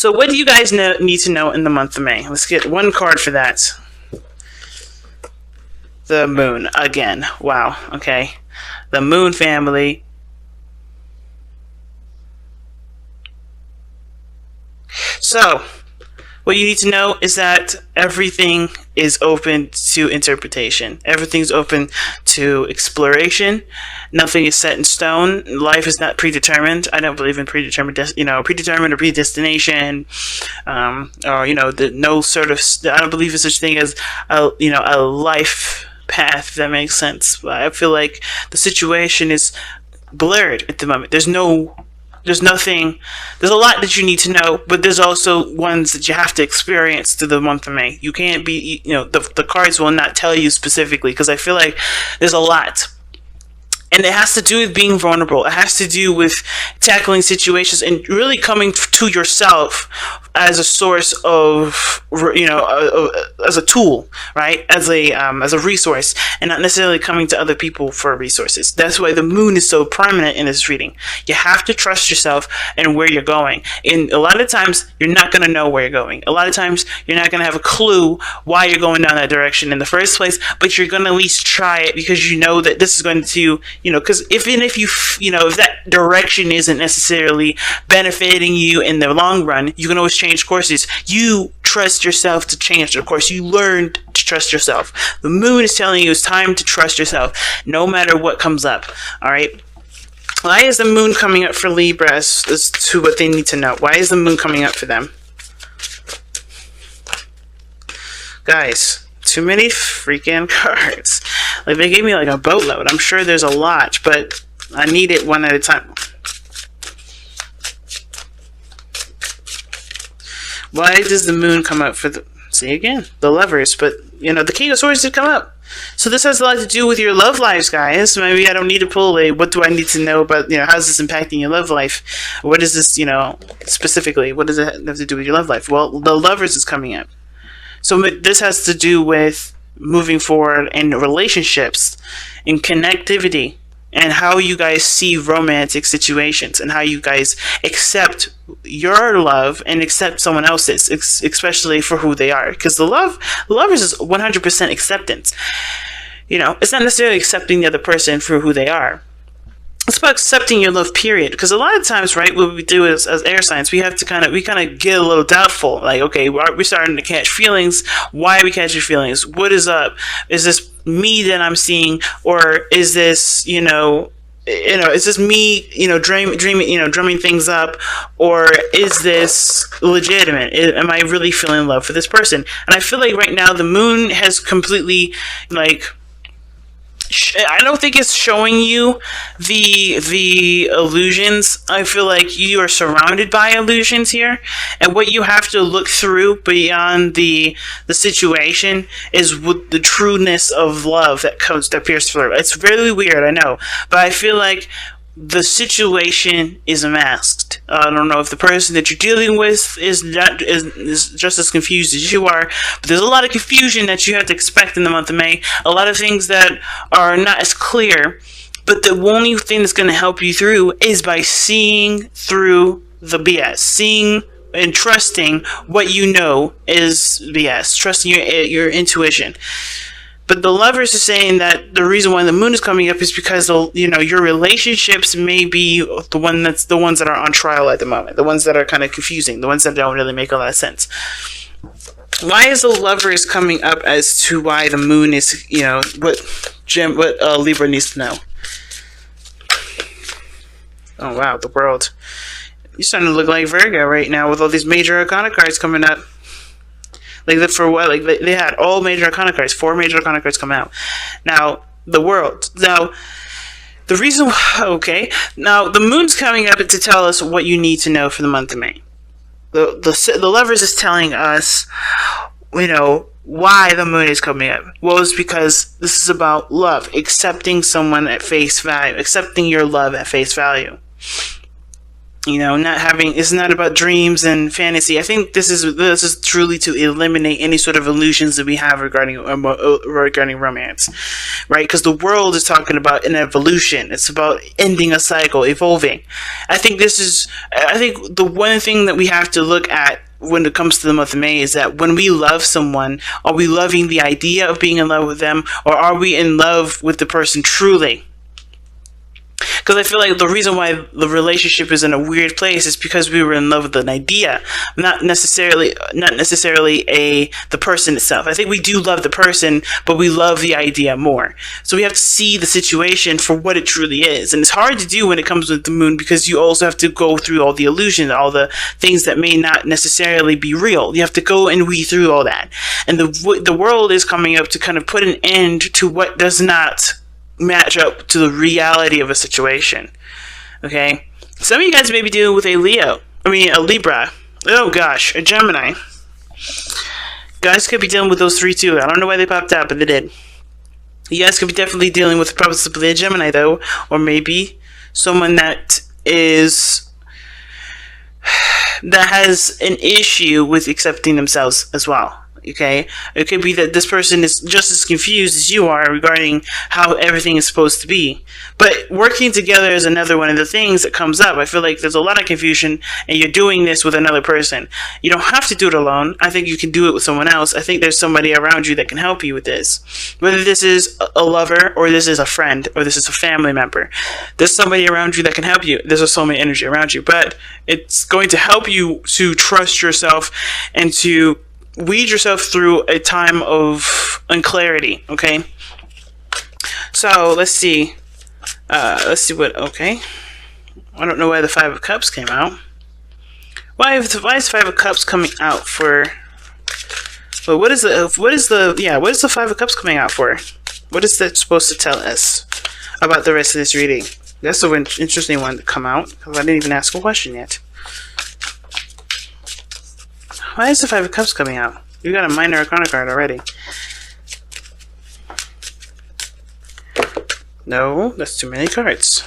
So what do you guys need to know in the month of May? Let's get one card for that. The moon again. Wow. Okay. The moon family. So, what you need to know is that everything is open to interpretation. Everything's open to exploration. Nothing is set in stone. Life is not predetermined. I don't believe in predetermined or predestination, or no sort of. I don't believe in such thing as a life path. If that makes sense. I feel like the situation is blurred at the moment. There's nothing. There's a lot that you need to know, but there's also ones that you have to experience through the month of May. You can't be, the cards will not tell you specifically, because I feel like there's a lot. And it has to do with being vulnerable. It has to do with tackling situations and really coming to yourself as a source of, as a tool, right? As a resource, and not necessarily coming to other people for resources. That's why the moon is so prominent in this reading. You have to trust yourself and where you're going. And a lot of times, you're not going to know where you're going. A lot of times, you're not going to have a clue why you're going down that direction in the first place, but you're going to at least try it, because you know that this is going to, because if that direction isn't necessarily benefiting you in the long run, you can always change courses. You trust yourself to change the course. You learn to trust yourself. The moon is telling you it's time to trust yourself, no matter what comes up. All right. Why is the moon coming up for Libra as to what they need to know? Why is the moon coming up for them? Guys, too many freaking cards. Like, they gave me like a boatload. I'm sure there's a lot, but I need it one at a time. Why does the moon come up for the... See, again, the Lovers, but, the King of Swords did come up. So this has a lot to do with your love lives, guys. Maybe I don't need to pull what do I need to know about, how's this impacting your love life? What is this, specifically? What does it have to do with your love life? Well, the Lovers is coming up. So this has to do with moving forward in relationships, in connectivity, and how you guys see romantic situations, and how you guys accept your love and accept someone else's, especially for who they are. Because the Lovers is 100% acceptance. It's not necessarily accepting the other person for who they are. It's about accepting your love, period. Because a lot of times, right, what we do as air signs, we have to kind of get a little doubtful. Like, okay, we're starting to catch feelings. Why are we catching feelings? What is up? Is this me that I'm seeing, or is this, is this me, drumming things up, or is this legitimate? Am I really feeling love for this person? And I feel like right now the moon has completely, I don't think it's showing you the illusions. I feel like you are surrounded by illusions here, and what you have to look through beyond the situation is with the trueness of love that appears through. It's really weird, I know, but I feel like the situation is masked. I don't know if the person that you're dealing with is just as confused as you are, but there's a lot of confusion that you have to expect in the month of May. A lot of things that are not as clear, but the only thing that's going to help you through is by seeing through the BS, seeing and trusting what you know is BS, trusting your intuition. But the Lovers are saying that the reason why the moon is coming up is because your relationships may be the ones that are on trial at the moment, the ones that are kind of confusing, the ones that don't really make a lot of sense. Why is the Lovers coming up as to why the moon is what Libra needs to know? Oh wow, the World. You're starting to look like Virgo right now with all these major arcana cards coming up. For what? They had all major arcana cards, 4 major arcana cards come out. Now, the World. Now, the reason... Okay. Now, the moon's coming up to tell us what you need to know for the month of May. The Lovers is telling us, why the moon is coming up. Well, it's because this is about love. Accepting someone at face value. Accepting your love at face value. Not having, it's not about dreams and fantasy. I think this is truly to eliminate any sort of illusions that we have regarding romance, right? Because the world is talking about an evolution. It's about ending a cycle, evolving. I think the one thing that we have to look at when it comes to the month of May is that when we love someone, are we loving the idea of being in love with them, or are we in love with the person truly? Because I feel like the reason why the relationship is in a weird place is because we were in love with an idea, not necessarily the person itself. I think we do love the person, but we love the idea more. So we have to see the situation for what it truly is, and it's hard to do when it comes with the moon, because you also have to go through all the illusions, all the things that may not necessarily be real. You have to go and weed through all that, and the world is coming up to kind of put an end to what does not match up to the reality of a situation. Okay, some of you guys may be dealing with a Libra. Oh gosh, a Gemini. Guys could be dealing with those three too. I don't know why they popped out, but they did. You guys could be definitely dealing with possibly a Gemini though, or maybe someone that has an issue with accepting themselves as well. Okay, it could be that this person is just as confused as you are regarding how everything is supposed to be. But working together is another one of the things that comes up. I feel like there's a lot of confusion, and you're doing this with another person. You don't have to do it alone. I think you can do it with someone else. I think there's somebody around you that can help you with this. Whether this is a lover, or this is a friend, or this is a family member, there's somebody around you that can help you. There's a soulmate energy around you, but it's going to help you to trust yourself and to weed yourself through a time of unclarity. Okay, so let's see okay, I don't know why the Five of Cups came out. Why is the Five of Cups coming out for? Well, what is the Five of Cups coming out for? What is that supposed to tell us about the rest of this reading? That's an interesting one to come out, because I didn't even ask a question yet. Why is the Five of Cups coming out? You got a minor arcana card already. No, that's too many cards.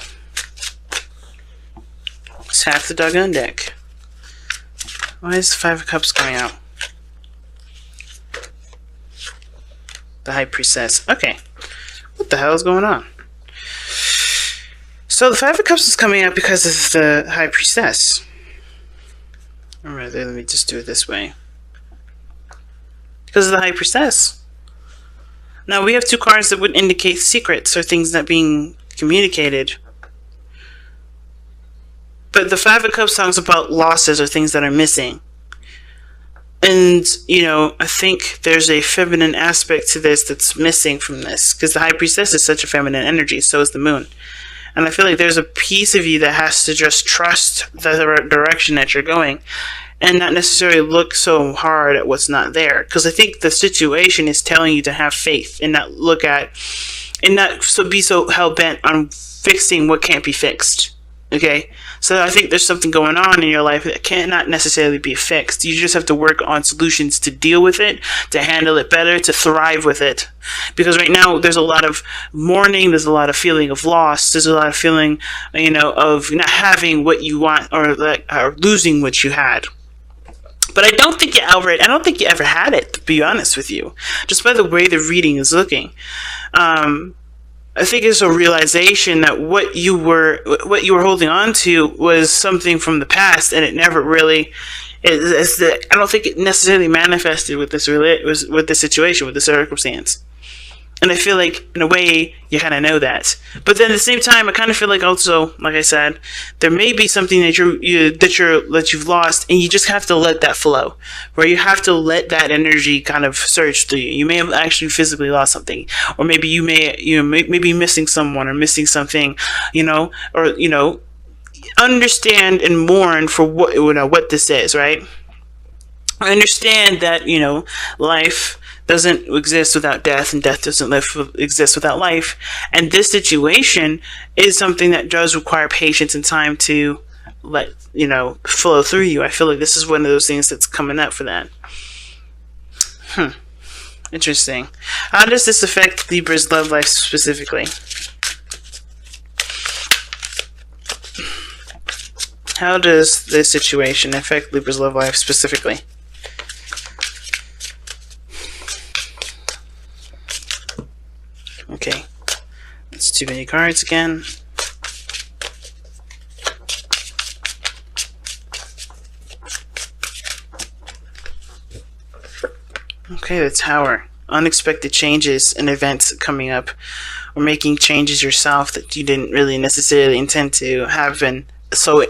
It's half the doggone deck. Why is the Five of Cups coming out? The High Priestess. Okay. What the hell is going on? So the Five of Cups is coming out because of the High Priestess. Or rather, let me just do it this way. Because of the High Priestess. Now, we have two cards that would indicate secrets or things not being communicated. But the Five of Cups talks about losses or things that are missing. And, I think there's a feminine aspect to this that's missing from this. Because the High Priestess is such a feminine energy, so is the moon. And I feel like there's a piece of you that has to just trust the direction that you're going, and not necessarily look so hard at what's not there. Because I think the situation is telling you to have faith and not be so hell-bent on fixing what can't be fixed. Okay? So I think there's something going on in your life that cannot necessarily be fixed. You just have to work on solutions to deal with it, to handle it better, to thrive with it. Because right now there's a lot of mourning, there's a lot of feeling of loss, there's a lot of feeling, of not having what you want, or losing what you had. But I don't think you ever had it, to be honest with you. Just by the way the reading is looking. I think it's a realization that what you were holding on to was something from the past, and it never really I don't think it necessarily manifested with this situation, with the circumstance. And I feel like, in a way, you kind of know that. But then at the same time, I kind of feel like also, like I said, there may be something that you've lost, and you just have to let that flow. Where you have to let that energy kind of surge through you. You may have actually physically lost something, or maybe you may be missing someone or missing something, understand and mourn for what this is, right? I understand that life doesn't exist without death, and death doesn't exist without life. And this situation is something that does require patience and time to let flow through you. I feel like this is one of those things that's coming up for that. Interesting. How does this affect Libra's love life specifically? How does this situation affect Libra's love life specifically? Okay, that's too many cards again. Okay, the Tower. Unexpected changes and events coming up, or making changes yourself that you didn't really necessarily intend to happen so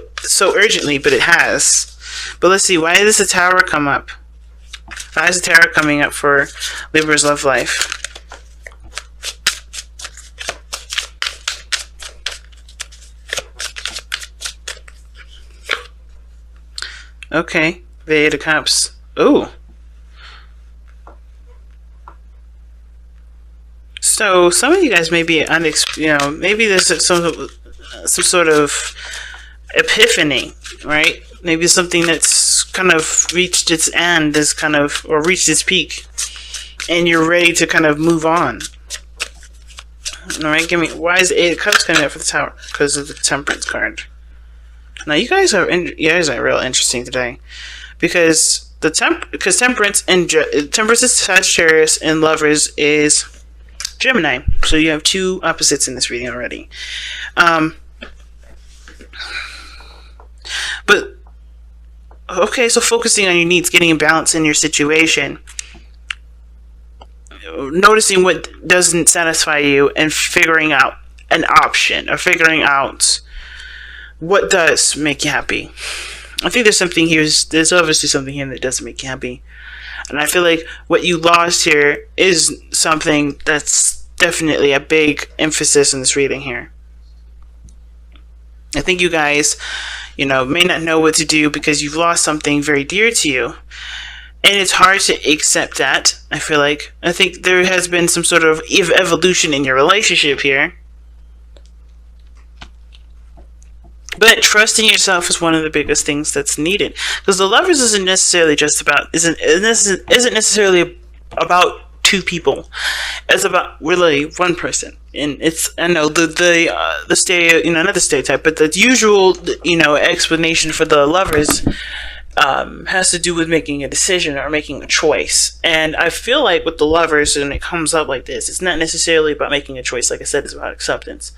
urgently, but it has. But let's see, why does the Tower come up? Why is the Tower coming up for Libra's love life? Okay, the Eight of Cups. Ooh. So some of you guys may be maybe there's some sort of epiphany, right? Maybe something that's kind of reached its end, or reached its peak, and you're ready to kind of move on. All right, why is the Eight of Cups coming up for the Tower? Because of the Temperance card. Now you guys are real interesting today, because Temperance is Sagittarius and Lovers is Gemini. So you have two opposites in this reading already. But okay, so focusing on your needs, getting a balance in your situation, noticing what doesn't satisfy you, and figuring out an option, or figuring out what does make you happy. I think there's obviously something here that doesn't make you happy. And I feel like what you lost here is something that's definitely a big emphasis in this reading here. I think you guys, may not know what to do because you've lost something very dear to you. And it's hard to accept that, I feel like. I think there has been some sort of evolution in your relationship here. But trusting yourself is one of the biggest things that's needed, because the Lovers isn't necessarily about two people. It's about really one person, and it's another stereotype, but the usual explanation for the Lovers has to do with making a decision or making a choice. And I feel like with the Lovers, when it comes up like this, it's not necessarily about making a choice. Like I said, it's about acceptance.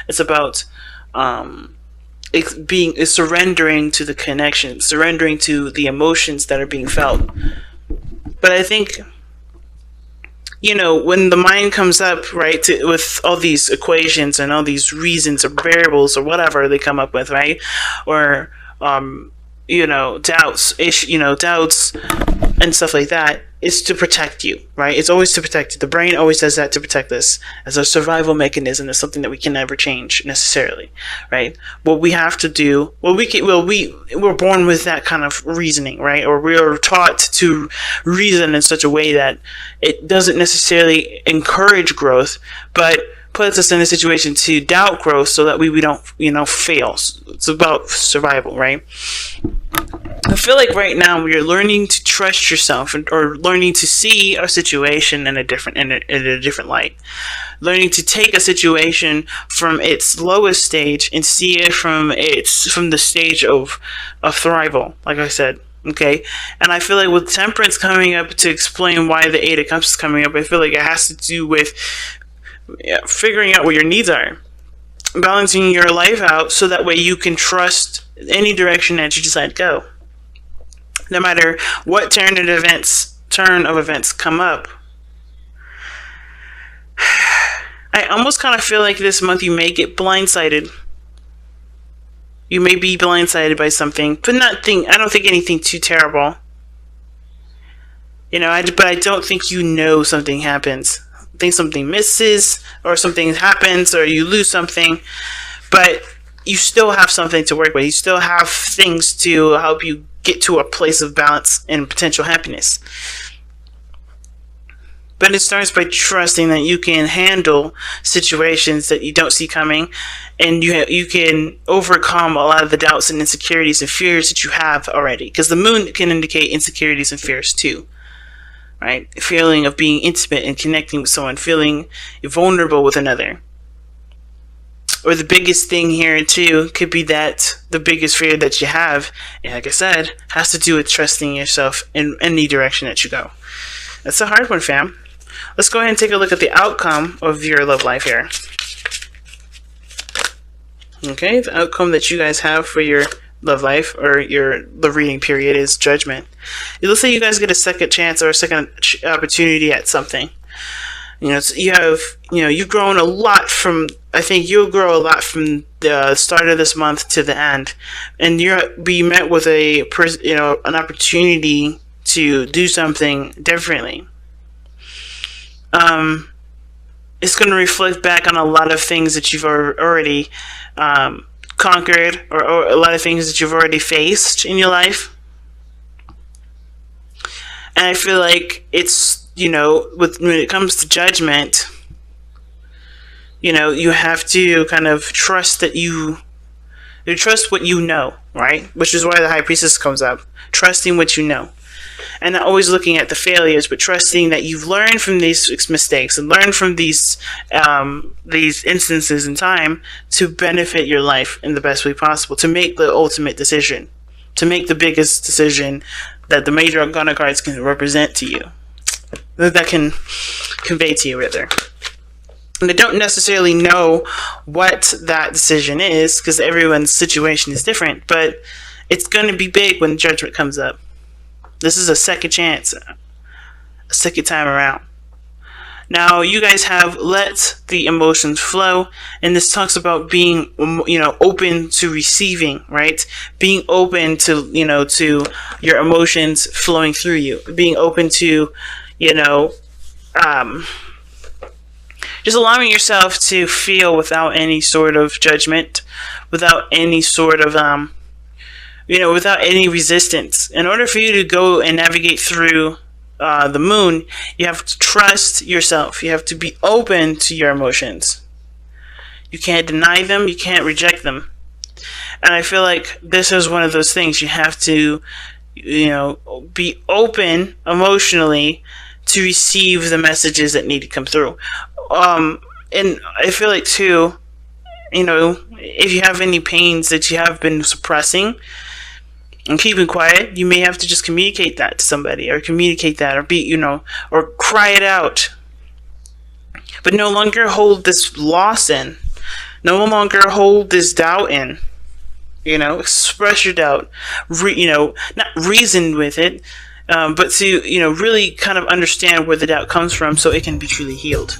It's about it's surrendering to the connection, surrendering to the emotions that are being felt. But I think, when the mind comes up, right, with all these equations and all these reasons or variables or whatever they come up with, right, or doubts and stuff like that, is to protect you, right? It's always to protect you. The brain always does that to protect us as a survival mechanism. It's something that we can never change necessarily, right? What we have to do, we're born with that kind of reasoning, right? Or we're taught to reason in such a way that it doesn't necessarily encourage growth, but puts us in a situation to doubt growth so that we don't, fail. It's about survival, right? I feel like right now we are learning to trust yourself, or learning to see a situation in a different light. Learning to take a situation from its lowest stage and see it from the stage of thrival, like I said. Okay, and I feel like with Temperance coming up to explain why the Eight of Cups is coming up, I feel like it has to do with figuring out what your needs are, balancing your life out so that way you can trust any direction that you decide to go. No matter what turn of events come up. I almost kind of feel like this month you may get blindsided. You may be blindsided by something, but I don't think anything too terrible. But I don't think something happens. I think something misses, or something happens, or you lose something, but you still have something to work with. You still have things to help you get to a place of balance and potential happiness. But it starts by trusting that you can handle situations that you don't see coming, and you can overcome a lot of the doubts and insecurities and fears that you have already. Because the moon can indicate insecurities and fears too. Right? A feeling of being intimate and connecting with someone, feeling vulnerable with another. or the biggest thing here too could be that the biggest fear that you have, and like I said, has to do with trusting yourself in any direction that you go. That's a hard one, fam. Let's go ahead and take a look at the outcome of your love life here. Okay, the outcome that you guys have for your love life or the reading period is Judgment. It looks like you guys get a second chance or a second opportunity at something. You've grown a lot from, I think you'll grow a lot from the start of this month to the end, and you'll be met with an opportunity to do something differently. It's going to reflect back on a lot of things that you've already conquered, or a lot of things that you've already faced in your life. And I feel like it's, when it comes to Judgment, you have to kind of trust that you trust what you know, right? Which is why the High Priestess comes up. Trusting what you know. And not always looking at the failures, but trusting that you've learned from these mistakes and learned from these instances in time to benefit your life in the best way possible, to make the ultimate decision, to make the biggest decision that the major arcana cards can represent to you, that can convey to you, rather. And I don't necessarily know what that decision is, because everyone's situation is different, but it's going to be big when Judgment comes up. This is a second chance, a second time around. Now, you guys have let the emotions flow, and this talks about being, open to receiving, right? Being open to, to your emotions flowing through you. Being open to, just allowing yourself to feel without any sort of judgment, without any sort of, without any resistance. In order for you to go and navigate through the moon, you have to trust yourself. You have to be open to your emotions. You can't deny them. You can't reject them. And I feel like this is one of those things. You have to, be open emotionally to receive the messages that need to come through. And I feel like too, if you have any pains that you have been suppressing and keeping quiet, you may have to just communicate that to somebody, or communicate that, or or cry it out. But no longer hold this loss in. No longer hold this doubt in. Express your doubt. Not reason with it, but to, really kind of understand where the doubt comes from so it can be truly healed.